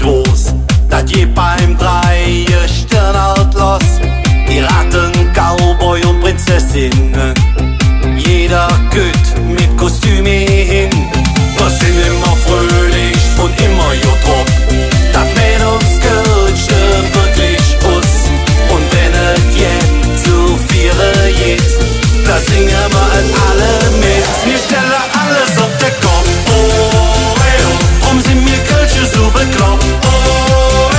Los, das geht beim Dreie Sternart los. Piraten, Cowboy und Prinzessinnen, jeder geht mit Kostüme hin. Wir sind immer fröhlich und immer gut drauf. Das Mädelsgeld wirklich us. Und wenn es jetzt zu viere geht, da singen wir es alle mit. Wir stellen alles auf den Kopf. Oh, drum sind wir Kölsche so bekloppt. Oh,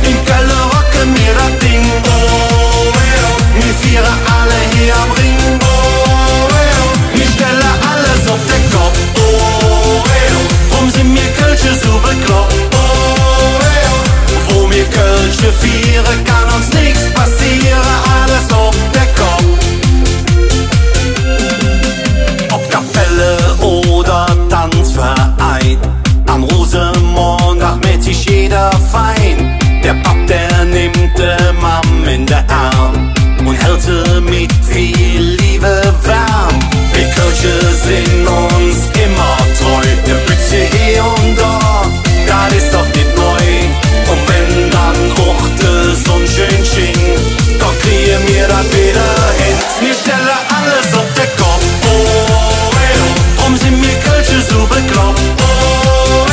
in Köln rocken wir das Ding. Oh, wir vieren alle hier am Ring. Oh, wir stellen alles auf den Kopf. Oh, drum sind wir Kölsche so bekloppt. Oh, wo wir Kölsche vieren, kann uns nichts passieren. Alles auf den Kopf. Ob Kapelle oder Tanzverein, am Rosenmontag mit sich jeder fein. Der Pap, der nimmt die Mam in den Arm und hält sie mit viel Liebe warm. Wir Kölsche sind uns immer treu, der Bütze hier und da, das ist doch nicht neu. Und wenn dann auch die Sonne schön schien, dann kriegen wir das wieder hin. Wir stellen alles auf den Kopf. Oh, drum sind wir Kölsche so bekloppt. Oh,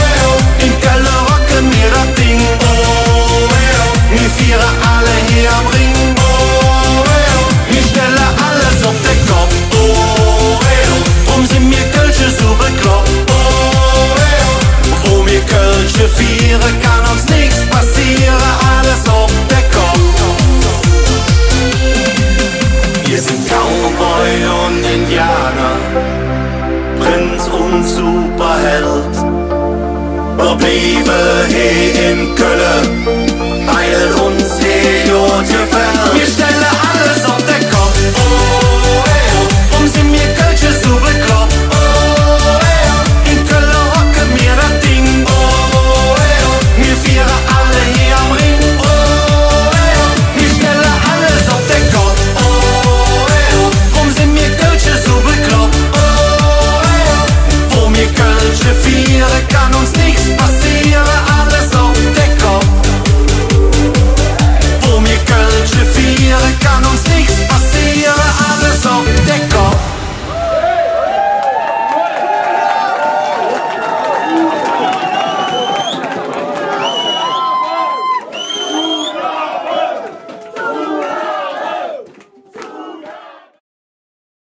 in Köln rocken wir das Ding. Oh, wir vieren alle hier am Ring. Oh, wir stellen alles auf den Kopf. Oh, drum sind wir Kölsche so bekloppt. Oh, wo wir Kölsche vieren, kann uns nichts passieren. Alles auf den Kopf. Wir sind Cowboy und Indianer, Prinz und Superheld. Wir bleiben hier in Köln, weil uns hier gut gefällt.